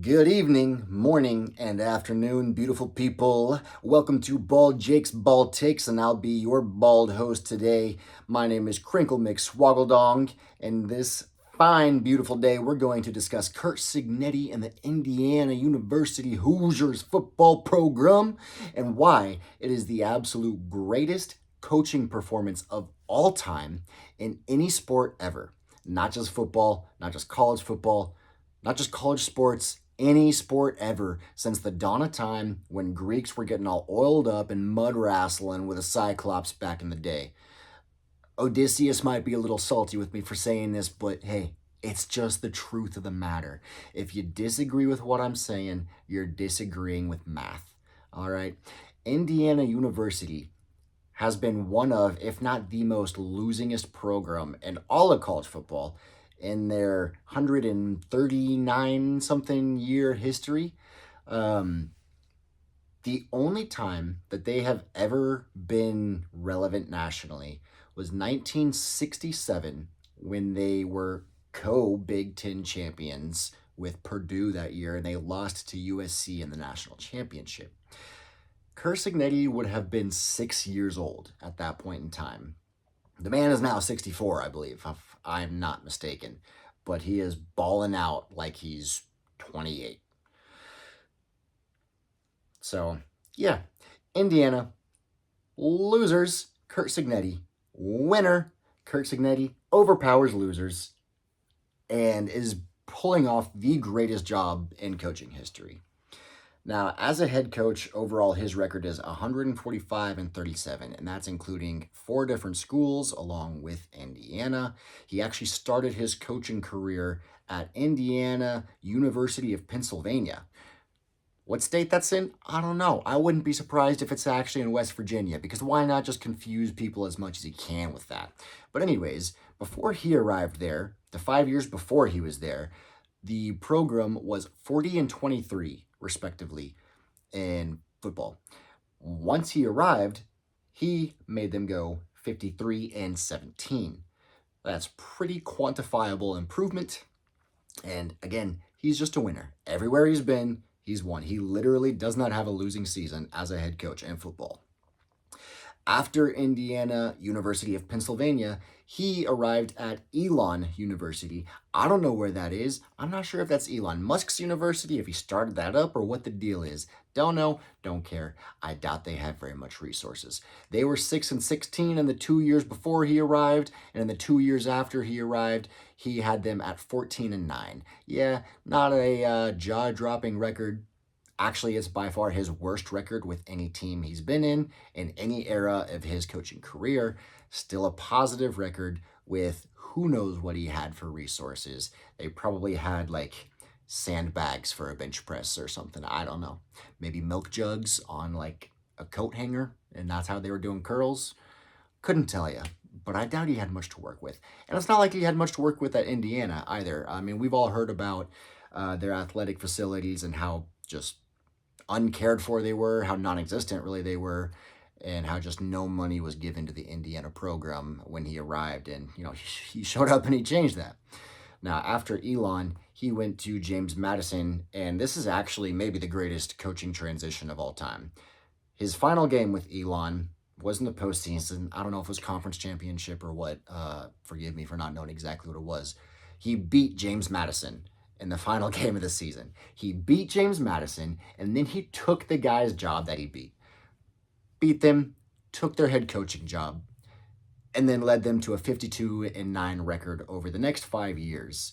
Good evening, morning, and afternoon, beautiful people. Welcome to Bald Jake's Bald Takes, and I'll be your bald host today. My name is Crinkle McSwoggledong, and this fine, beautiful day, we're going to discuss Curt Cignetti and the Indiana University Hoosiers football program and why it is the absolute greatest coaching performance of all time in any sport ever. Not just football, not just college football, not just college sports, any sport ever since the dawn of time when Greeks were getting all oiled up and mud wrestling with a Cyclops back in the day. Odysseus might be a little salty with me for saying this, but hey, it's just the truth of the matter. If you disagree with what I'm saying, you're disagreeing with math. All right? Indiana University has been one of, if not the most losingest program in all of college football in their 139 something year history. The only time that they have ever been relevant nationally was 1967 when they were co-Big Ten champions with Purdue that year, and they lost to USC in the national championship. Curt Cignetti would have been 6 years old at that point in time. The man is now 64, I believe, if I'm not mistaken, but he is balling out like he's 28. So, yeah, Indiana, losers, Curt Cignetti. Winner, Curt Cignetti overpowers losers and is pulling off the greatest job in coaching history. Now, as a head coach, overall, his record is 145-37, and that's including 4 different schools along with Indiana. He actually started his coaching career at Indiana University of Pennsylvania. What state that's in? I don't know. I wouldn't be surprised if it's actually in West Virginia, because why not just confuse people as much as he can with that? But anyways, before he arrived there, the 5 years before he was there, the program was 40-23, respectively, in football. Once he arrived, he made them go 53-17. That's pretty quantifiable improvement. And again, he's just a winner. Everywhere he's been, he's won. He literally does not have a losing season as a head coach in football. After Indiana University of Pennsylvania, he arrived at Elon University. I don't know where that is. I'm not sure if that's Elon Musk's university, if he started that up, or what the deal is. Don't know, don't care. I doubt they have very much resources. They were 6-16 in the 2 years before he arrived, and in the 2 years after he arrived, he had them at 14-9. Yeah, not a jaw-dropping record. Actually, it's by far his worst record with any team he's been in any era of his coaching career. Still a positive record with who knows what he had for resources. They probably had like sandbags for a bench press or something. I don't know. Maybe milk jugs on like a coat hanger, and that's how they were doing curls. Couldn't tell you, but I doubt he had much to work with. And it's not like he had much to work with at Indiana either. I mean, we've all heard about their athletic facilities and how just uncared for they were, how non-existent really they were, and how just no money was given to the Indiana program when he arrived. And, he showed up and he changed that. Now, after Elon, he went to James Madison, and this is actually maybe the greatest coaching transition of all time. His final game with Elon was in the postseason. I don't know if it was conference championship or what. Forgive me for not knowing exactly what it was. He beat James Madison in the final game of the season. He beat James Madison, and then he took the guy's job that he beat them, took their head coaching job, and then led them to a 52-9 record over the next 5 years,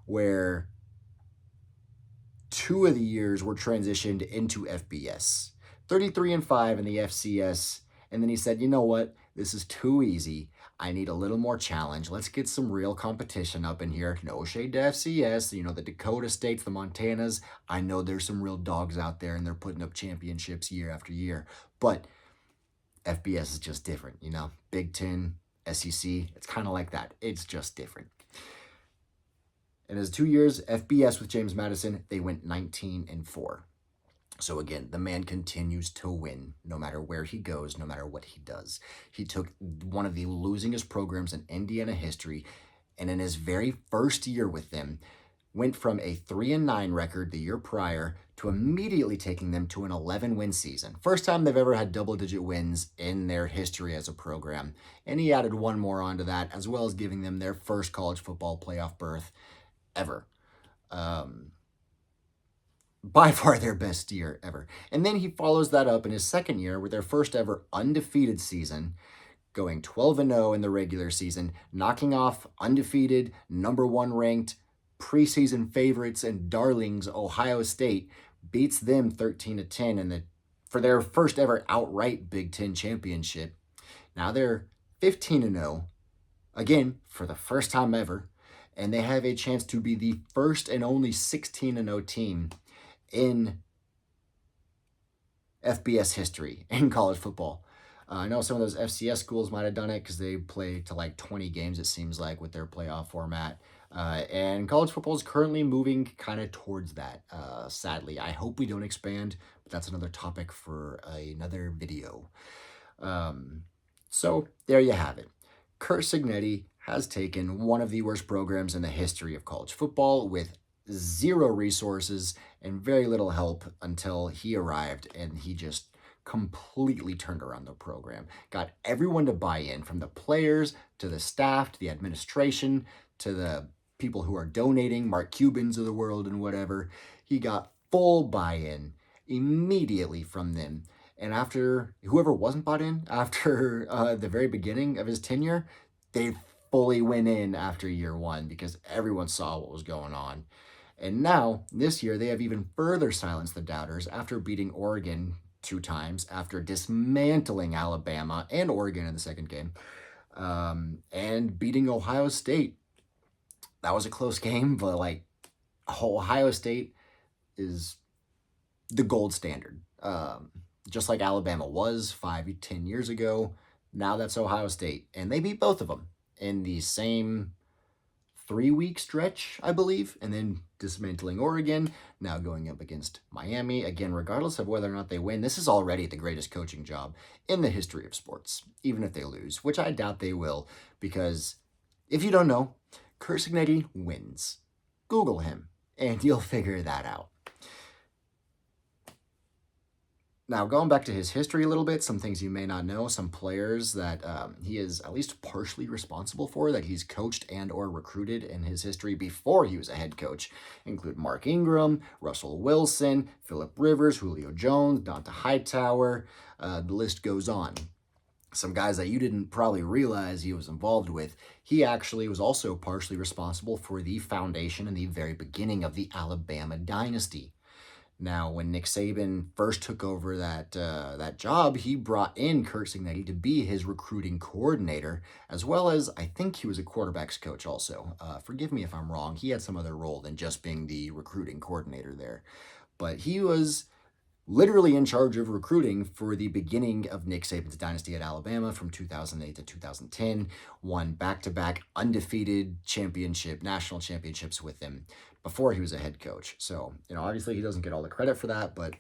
where 2 of the years were transitioned into FBS. 33-5 in the FCS, and then he said, you know what, this is too easy. I need a little more challenge. Let's get some real competition up in here. No shade to FCS, the Dakota States, the Montanas. I know there's some real dogs out there, and they're putting up championships year after year. But FBS is just different, Big Ten, SEC, it's kind of like that. It's just different. In his 2 years, FBS with James Madison, they went 19-4. So again, the man continues to win no matter where he goes, no matter what he does. He took one of the losingest programs in Indiana history, and in his very first year with them, went from a 3-9 record the year prior to immediately taking them to an 11-win season. First time they've ever had double-digit wins in their history as a program. And he added one more onto that, as well as giving them their first college football playoff berth ever. By far their best year ever. And then he follows that up in his second year with their first ever undefeated season, going 12-0 in the regular season, knocking off undefeated, number 1 ranked preseason favorites and darlings Ohio State, beats them 13-10 for their first ever outright Big Ten championship. Now they're 15-0, again, for the first time ever, and they have a chance to be the first and only 16-0 team in FBS history in college football. I know some of those FCS schools might have done it because they play to like 20 games, it seems like, with their playoff format. And college football is currently moving kind of towards that, sadly. I hope we don't expand, but that's another topic for another video. So there you have it. Curt Cignetti has taken one of the worst programs in the history of college football with zero resources and very little help until he arrived, and he just completely turned around the program. Got everyone to buy in, from the players to the staff to the administration to the people who are donating, Mark Cubans of the world and whatever. He got full buy-in immediately from them. And after, whoever wasn't bought in, after the very beginning of his tenure, they fully went in after year 1 because everyone saw what was going on. And now, this year, they have even further silenced the doubters after beating Oregon 2 times, after dismantling Alabama and Oregon in the second game, and beating Ohio State. That was a close game, but like, Ohio State is the gold standard. Just like Alabama was 5-10 years ago, now that's Ohio State. And they beat both of them in the same 3-week stretch, I believe, and then dismantling Oregon, now going up against Miami. Again, regardless of whether or not they win, this is already the greatest coaching job in the history of sports, even if they lose, which I doubt they will, because if you don't know, Curt Cignetti wins. Google him, and you'll figure that out. Now, going back to his history a little bit, some things you may not know, some players that he is at least partially responsible for, that he's coached and or recruited in his history before he was a head coach, include Mark Ingram, Russell Wilson, Phillip Rivers, Julio Jones, Donta Hightower. The list goes on. Some guys that you didn't probably realize he was involved with. He actually was also partially responsible for the foundation and the very beginning of the Alabama dynasty. Now, when Nick Saban first took over that job, he brought in Curt Cignetti to be his recruiting coordinator, as well as, I think he was a quarterback's coach also. Forgive me if I'm wrong. He had some other role than just being the recruiting coordinator there. But he was literally in charge of recruiting for the beginning of Nick Saban's dynasty at Alabama from 2008 to 2010, won back-to-back undefeated national championships with him before he was a head coach. So, obviously he doesn't get all the credit for that, but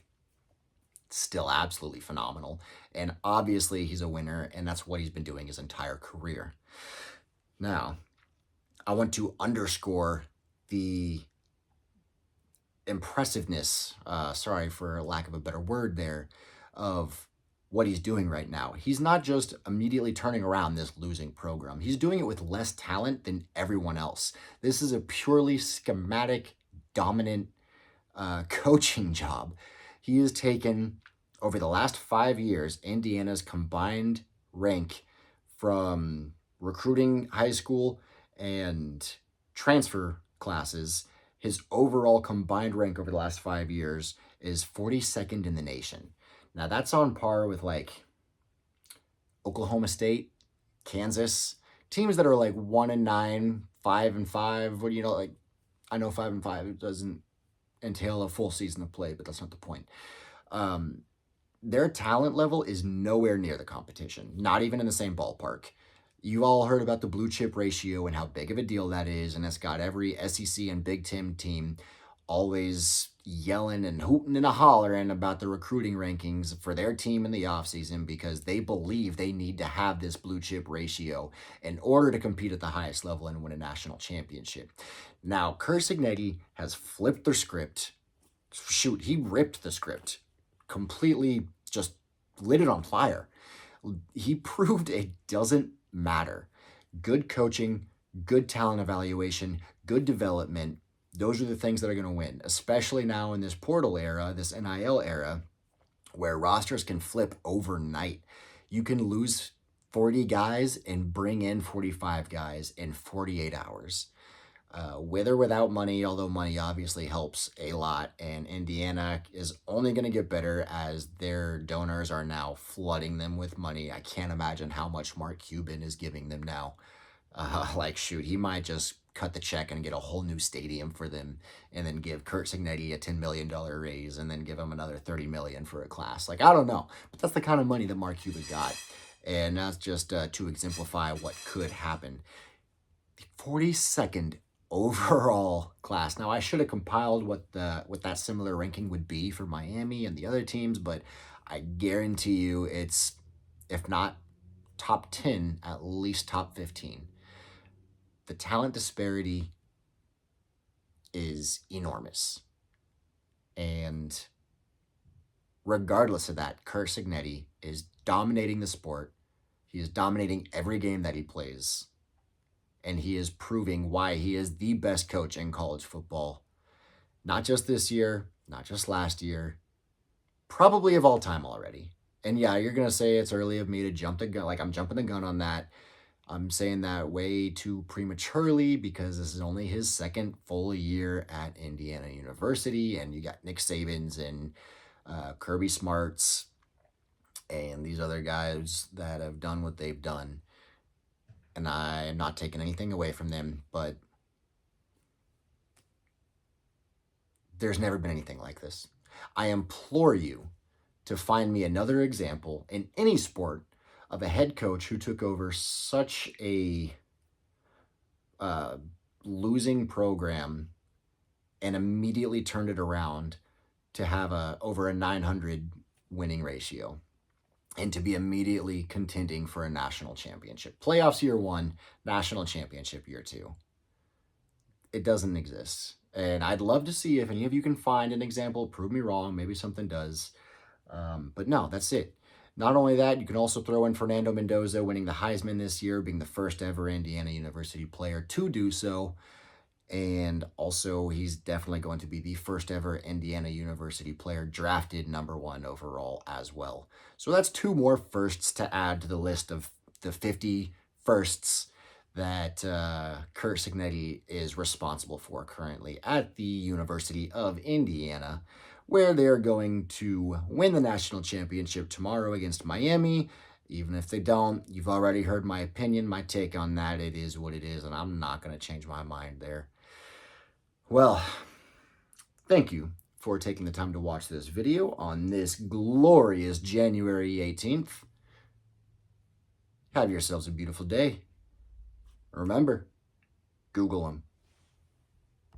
still absolutely phenomenal. And obviously he's a winner, and that's what he's been doing his entire career. Now, I want to underscore the impressiveness, sorry for lack of a better word there, of what he's doing right now. He's not just immediately turning around this losing program. He's doing it with less talent than everyone else. This is a purely schematic, dominant coaching job. He has taken, over the last 5 years, Indiana's combined rank from recruiting high school and transfer classes. His overall combined rank over the last 5 years is 42nd in the nation. Now, that's on par with, like, Oklahoma State, Kansas, teams that are, like, 1-9, 5-5. I know 5-5 doesn't entail a full season of play, but that's not the point. Their talent level is nowhere near the competition, not even in the same ballpark. You all heard about the blue chip ratio and how big of a deal that is, and it's got every SEC and Big Ten team always yelling and hooting and hollering about the recruiting rankings for their team in the offseason because they believe they need to have this blue chip ratio in order to compete at the highest level and win a national championship. Now, Curt Cignetti has flipped the script. Shoot, he ripped the script completely, just lit it on fire. He proved it doesn't matter. Good coaching, good talent evaluation, good development, those are the things that are going to win, especially now in this portal era, this NIL era, where rosters can flip overnight. You can lose 40 guys and bring in 45 guys in 48 hours. With or without money, although money obviously helps a lot, and Indiana is only going to get better as their donors are now flooding them with money. I can't imagine how much Mark Cuban is giving them now. Shoot, he might just cut the check and get a whole new stadium for them, and then give Curt Cignetti a $10 million raise, and then give him another $30 million for a class. I don't know, but that's the kind of money that Mark Cuban got, and that's just to exemplify what could happen. The 42nd overall class. Now, I should have compiled what that similar ranking would be for Miami and the other teams, but I guarantee you it's, if not top 10, at least top 15. The talent disparity is enormous. And regardless of that, Curt Cignetti is dominating the sport. He is dominating every game that he plays. And he is proving why he is the best coach in college football. Not just this year, not just last year, probably of all time already. And yeah, you're going to say it's early of me to jump the gun, I'm jumping the gun on that. I'm saying that way too prematurely because this is only his second full year at Indiana University, and you got Nick Sabans and Kirby Smarts and these other guys that have done what they've done. And I am not taking anything away from them, but there's never been anything like this. I implore you to find me another example in any sport of a head coach who took over such a losing program and immediately turned it around to have over a 900 winning ratio and to be immediately contending for a national championship. Playoffs year 1, national championship year 2. It doesn't exist. And I'd love to see if any of you can find an example, prove me wrong, maybe something does. But no, that's it. Not only that, you can also throw in Fernando Mendoza winning the Heisman this year, being the first ever Indiana University player to do so. And also, he's definitely going to be the first ever Indiana University player drafted #1 overall as well. So that's 2 more firsts to add to the list of the 50 firsts that Curt Cignetti is responsible for currently at the University of Indiana, where they're going to win the national championship tomorrow against Miami. Even if they don't, you've already heard my opinion, my take on that. It is what it is, and I'm not going to change my mind there. Well, thank you for taking the time to watch this video on this glorious January 18th. Have yourselves a beautiful day. Remember, Google them.